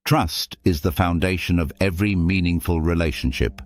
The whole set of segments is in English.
Trust is the foundation of every meaningful relationship,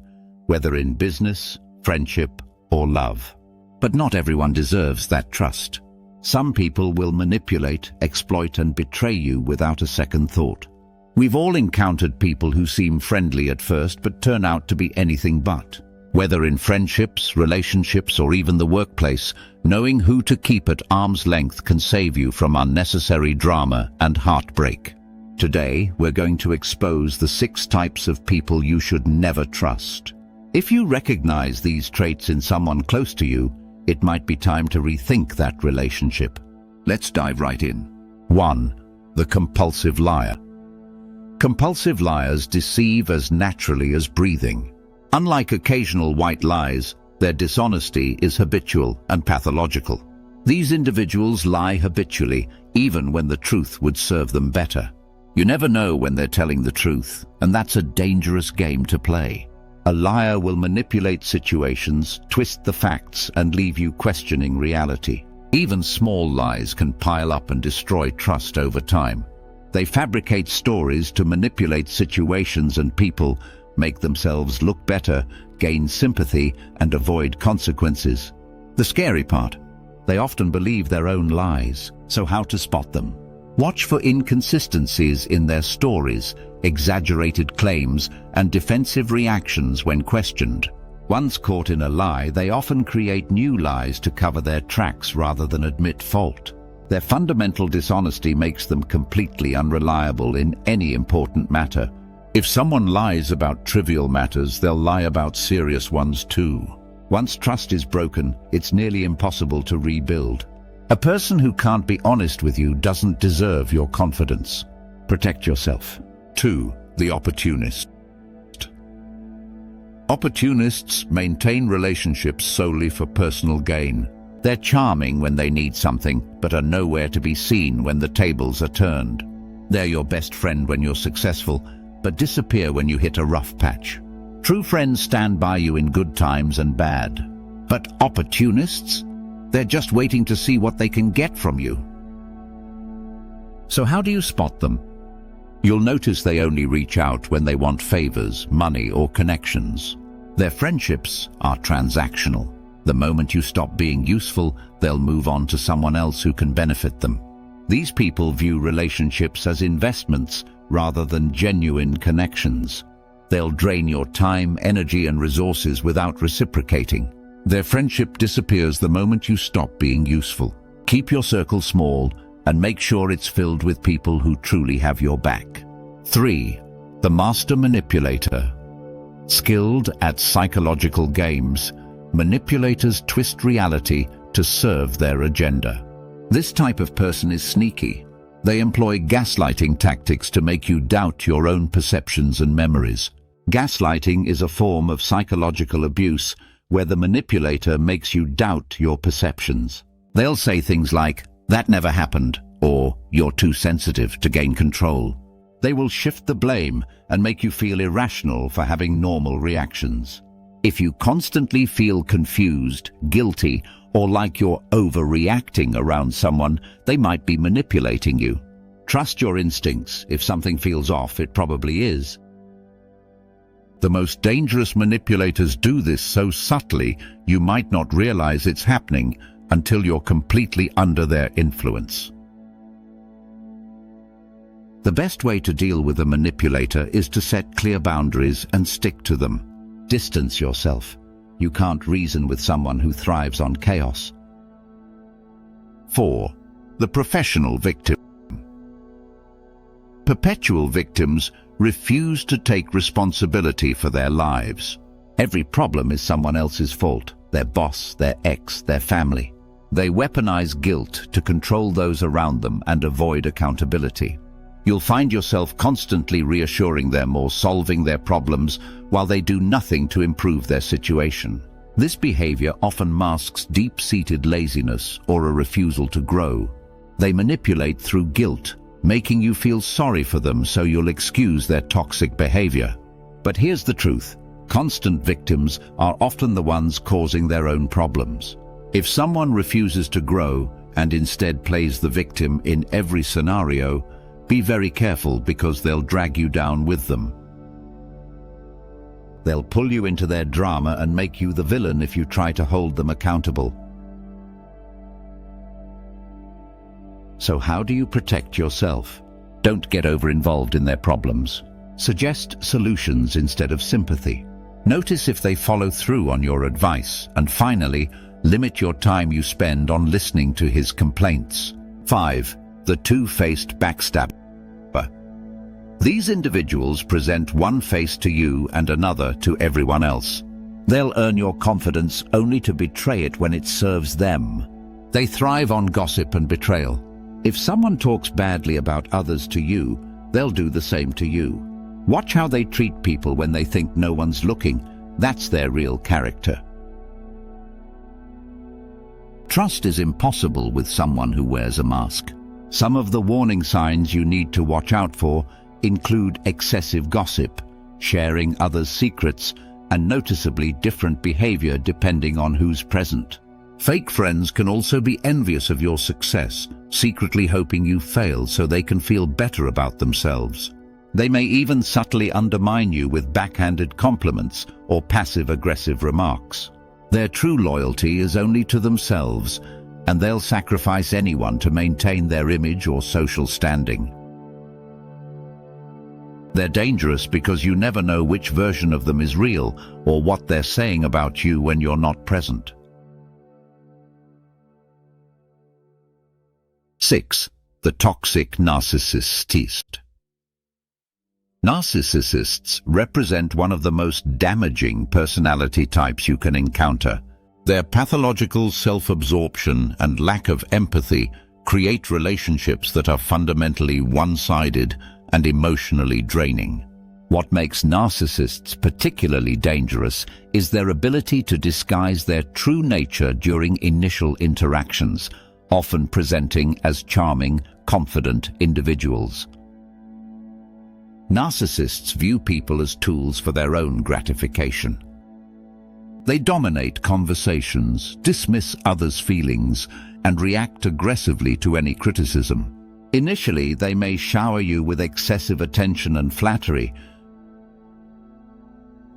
whether in business, friendship, or love. But not everyone deserves that trust. Some people will manipulate, exploit, and betray you without a second thought. We've all encountered people who seem friendly at first but turn out to be anything but. Whether in friendships, relationships, or even the workplace, knowing who to keep at arm's length can save you from unnecessary drama and heartbreak. Today, we're going to expose the 6 types of people you should never trust. If you recognize these traits in someone close to you, it might be time to rethink that relationship. Let's dive right in. 1. The compulsive liar. Compulsive liars deceive as naturally as breathing. Unlike occasional white lies, their dishonesty is habitual and pathological. These individuals lie habitually, even when the truth would serve them better. You never know when they're telling the truth, and that's a dangerous game to play. A liar will manipulate situations, twist the facts, and leave you questioning reality. Even small lies can pile up and destroy trust over time. They fabricate stories to manipulate situations and people, make themselves look better, gain sympathy, and avoid consequences. The scary part, they often believe their own lies. So how to spot them? Watch for inconsistencies in their stories, exaggerated claims, and defensive reactions when questioned. Once caught in a lie, they often create new lies to cover their tracks rather than admit fault. Their fundamental dishonesty makes them completely unreliable in any important matter. If someone lies about trivial matters, they'll lie about serious ones too. Once trust is broken, it's nearly impossible to rebuild. A person who can't be honest with you doesn't deserve your confidence. Protect yourself. 2. The opportunist. Opportunists maintain relationships solely for personal gain. They're charming when they need something, but are nowhere to be seen when the tables are turned. They're your best friend when you're successful, but disappear when you hit a rough patch. True friends stand by you in good times and bad. But opportunists? They're just waiting to see what they can get from you. So how do you spot them? You'll notice they only reach out when they want favors, money, or connections. Their friendships are transactional. The moment you stop being useful, they'll move on to someone else who can benefit them. These people view relationships as investments rather than genuine connections. They'll drain your time, energy, and resources without reciprocating. Their friendship disappears the moment you stop being useful. Keep your circle small and make sure it's filled with people who truly have your back. 3. The master manipulator. Skilled at psychological games, manipulators twist reality to serve their agenda. This type of person is sneaky. They employ gaslighting tactics to make you doubt your own perceptions and memories. Gaslighting is a form of psychological abuse where the manipulator makes you doubt your perceptions. They'll say things like, "That never happened," or "You're too sensitive," to gain control. They will shift the blame and make you feel irrational for having normal reactions. If you constantly feel confused, guilty, or like you're overreacting around someone, they might be manipulating you. Trust your instincts. If something feels off, it probably is. The most dangerous manipulators do this so subtly you might not realize it's happening until you're completely under their influence. The best way to deal with a manipulator is to set clear boundaries and stick to them. Distance yourself. You can't reason with someone who thrives on chaos. 4. The professional victim. Perpetual victims refuse to take responsibility for their lives. Every problem is someone else's fault, their boss, their ex, their family. They weaponize guilt to control those around them and avoid accountability. You'll find yourself constantly reassuring them or solving their problems while they do nothing to improve their situation. This behavior often masks deep-seated laziness or a refusal to grow. They manipulate through guilt, making you feel sorry for them so you'll excuse their toxic behavior. But here's the truth. Constant victims are often the ones causing their own problems. If someone refuses to grow and instead plays the victim in every scenario, Be very careful because they'll drag you down with them. They'll pull you into their drama and make you the villain if you try to hold them accountable. So how do you protect yourself? Don't get over-involved in their problems. Suggest solutions instead of sympathy. Notice if they follow through on your advice. And finally, limit your time you spend on listening to his complaints. 5. The two-faced backstabber. These individuals present one face to you and another to everyone else. They'll earn your confidence only to betray it when it serves them. They thrive on gossip and betrayal. If someone talks badly about others to you, they'll do the same to you. Watch how they treat people when they think no one's looking. That's their real character. Trust is impossible with someone who wears a mask. Some of the warning signs you need to watch out for include excessive gossip, sharing others' secrets, and noticeably different behavior depending on who's present. Fake friends can also be envious of your success, secretly hoping you fail so they can feel better about themselves. They may even subtly undermine you with backhanded compliments or passive-aggressive remarks. Their true loyalty is only to themselves, and they'll sacrifice anyone to maintain their image or social standing. They're dangerous because you never know which version of them is real or what they're saying about you when you're not present. 6. The toxic narcissist. Narcissists represent one of the most damaging personality types you can encounter. Their pathological self-absorption and lack of empathy create relationships that are fundamentally one-sided and emotionally draining. What makes narcissists particularly dangerous is their ability to disguise their true nature during initial interactions, often presenting as charming, confident individuals. Narcissists view people as tools for their own gratification. They dominate conversations, dismiss others' feelings, and react aggressively to any criticism. Initially, they may shower you with excessive attention and flattery,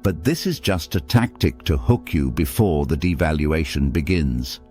but this is just a tactic to hook you before the devaluation begins.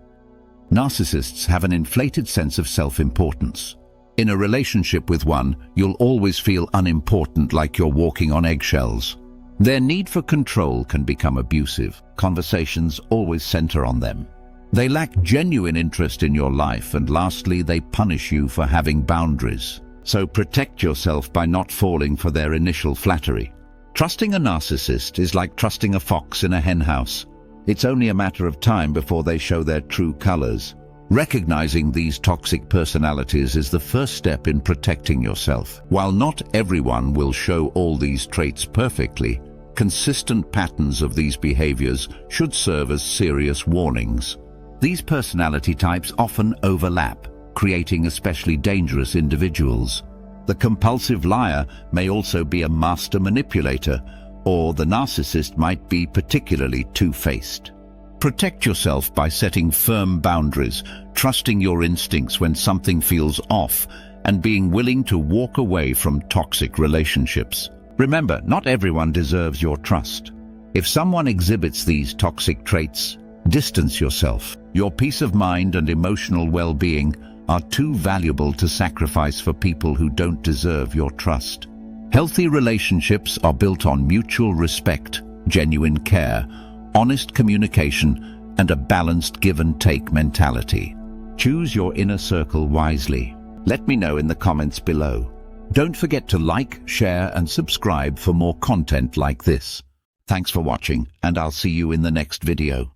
Narcissists have an inflated sense of self-importance. In a relationship with one, you'll always feel unimportant, like you're walking on eggshells. Their need for control can become abusive. Conversations always center on them. They lack genuine interest in your life, and lastly, they punish you for having boundaries. So protect yourself by not falling for their initial flattery. Trusting a narcissist is like trusting a fox in a henhouse. It's only a matter of time before they show their true colors. Recognizing these toxic personalities is the first step in protecting yourself. While not everyone will show all these traits perfectly, consistent patterns of these behaviors should serve as serious warnings. These personality types often overlap, creating especially dangerous individuals. The compulsive liar may also be a master manipulator, or the narcissist might be particularly two-faced. Protect yourself by setting firm boundaries, trusting your instincts when something feels off, and being willing to walk away from toxic relationships. Remember, not everyone deserves your trust. If someone exhibits these toxic traits, distance yourself. Your peace of mind and emotional well-being are too valuable to sacrifice for people who don't deserve your trust. Healthy relationships are built on mutual respect, genuine care, honest communication, and a balanced give-and-take mentality. Choose your inner circle wisely. Let me know in the comments below. Don't forget to like, share, and subscribe for more content like this. Thanks for watching, and I'll see you in the next video.